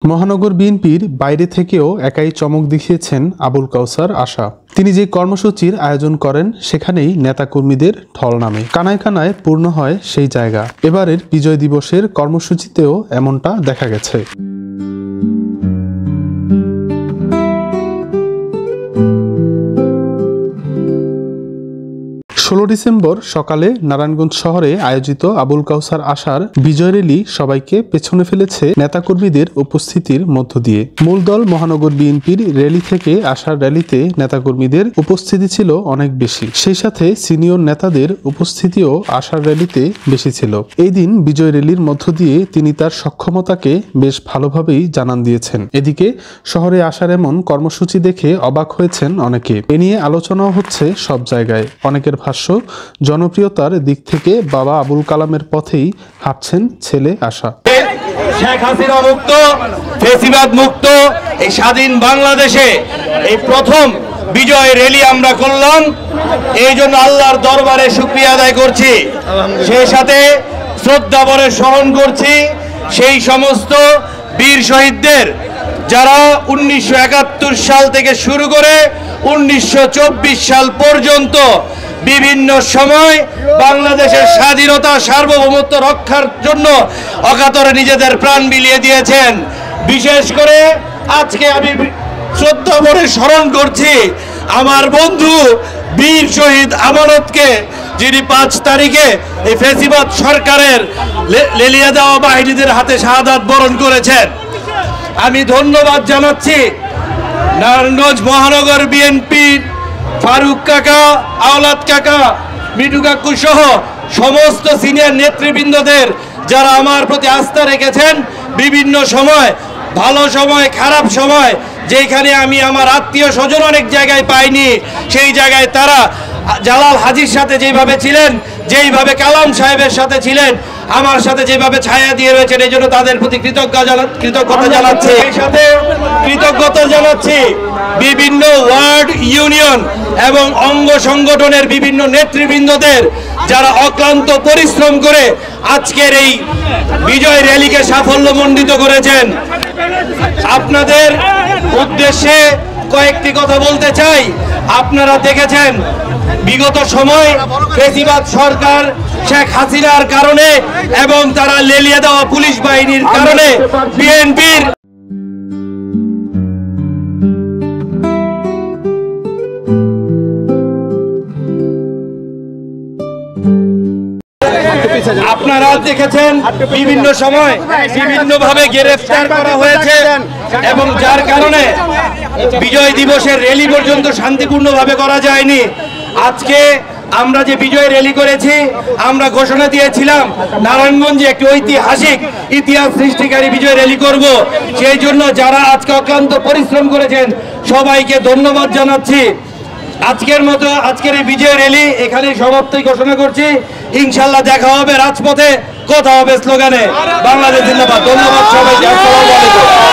মহানগর বিএনপির বাইরে থেকেও একাই চমক দেখিয়েছেন আবুল কাউসার আশা। তিনি যে কর্মসূচির আয়োজন করেন সেখানেই নেতাকর্মীদের ঢল নামে, কানায় কানায় পূর্ণ হয় সেই জায়গা। এবারের বিজয় দিবসের কর্মসূচিতেও এমনটা দেখা গেছে। 16 ডিসেম্বর সকালে নারায়ণগঞ্জ শহরে আয়োজিত আবুল কাউসার আশার বিজয় র্যালি সবাইকে পেছনে ফেলেছে নেতাকর্মীদের উপস্থিতির মধ্য দিয়ে। মূলদল মহানগর বিএনপির র্যালি থেকে আশার র্যালিতে নেতাকর্মীদের উপস্থিতি ছিল অনেক বেশি, সেই সাথে সিনিয়র নেতাদের উপস্থিতিও আশার র্যালিতে বেশি ছিল। এই দিন বিজয় র্যালির মধ্য দিয়ে তিনি তার সক্ষমতাকে বেশ ভালোভাবেই জানান দিয়েছেন। এদিকে শহরে আসার এমন কর্মসূচি দেখে অবাক হয়েছেন অনেকে। এ নিয়ে আলোচনাও হচ্ছে সব জায়গায়। অনেকের ভাষ্য, জনপ্রিয়তার দিক থেকে বাবা আবুল কালামের পথেই হাঁটছেন ছেলে আশা। শেখ হাসিনা মুক্ত, ফেসিবাদ মুক্ত এই স্বাধীন বাংলাদেশে এই প্রথম বিজয় র্যালি আমরা করলাম। এই জন্য আল্লাহর দরবারে শুকরিয়া আদায় করছি, সেই সাথে শ্রদ্ধা ভরে স্মরণ করছি সেই সমস্ত বীর শহীদদের যারা 1971 সাল থেকে শুরু করে 1924 সাল পর্যন্ত বিভিন্ন সময় বাংলাদেশের স্বাধীনতা সার্বভৌমত্ব রক্ষার জন্য অকাতরে নিজেদের প্রাণ বিলিয়ে দিয়েছেন। বিশেষ করে আজকে আমি শ্রদ্ধা ভরে স্মরণ করছি আমার বন্ধু বীর শহীদ আমানতকে, যিনি 5 তারিখে এই ফেসিবাদ সরকারের লেলিয়ে দেওয়া বাহিনীদের হাতে শাহাদাত বরণ করেছেন। আমি ধন্যবাদ জানাচ্ছি নারায়ণগঞ্জ মহানগর বিএনপির ফারুক কাকা, আওলাদ কাকা, মিঠু কাকু সহ সমস্ত সিনিয়র নেতৃবৃন্দদের যারা আমার প্রতি আস্থা রেখেছেন। বিভিন্ন সময়, ভালো সময়, খারাপ সময়, যেখানে আমি আমার আত্মীয় স্বজন অনেক জায়গায় পাইনি, সেই জায়গায় তারা জালাল হাজির সাথে যেভাবে ছিলেন, যেইভাবে কালাম সাহেবের সাথে ছিলেন, আমার সাথে যেভাবে ছায়া দিয়ে রয়েছেন, এই জন্য তাদের প্রতি কৃতজ্ঞতা জানাচ্ছি। এই সাথে কৃতজ্ঞতা জানাচ্ছি বিভিন্ন ওয়ার্ড, ইউনিয়ন এবং অঙ্গ সংগঠনের বিভিন্ন নেতৃবৃন্দদের যারা অক্লান্ত পরিশ্রম করে আজকের এই বিজয় র্যালিকে সাফল্যমণ্ডিত করেছেন। আপনাদের উদ্দেশ্যে কয়েকটি কথা বলতে চাই। আপনারা দেখেছেন বিগত সময় ফেসিবাদ সরকার শেখ হাসিনার কারণে এবং তারা লেলিয়ে দেওয়া পুলিশ বাহিনীর কারণে বিএনপির আপনারা দেখেছেন বিভিন্ন সময় বিভিন্নভাবে গ্রেফতার করা হয়েছে এবং যার কারণে বিজয় দিবসের র্যালি পর্যন্ত শান্তিপূর্ণভাবে করা যায়নি। আজকে আমরা যে বিজয় র্যালি করেছি, আমরা ঘোষণা দিয়েছিলাম নারায়ণগঞ্জে একটি ঐতিহাসিক ইতিহাস সৃষ্টিকারী বিজয় র্যালি করব। সেই জন্য যারা আজকে অক্লান্ত পরিশ্রম করেছেন সবাইকে ধন্যবাদ জানাচ্ছি। আজকের মতো আজকের এই বিজয় র্যালি এখানে সমাপ্তি ঘোষণা করছি। ইনশাল্লাহ দেখা হবে রাজপথে, কথা হবে স্লোগানে। বাংলাদেশ জিন্দাবাদ। ধন্যবাদ সবাইকে। আসসালামু আলাইকুম।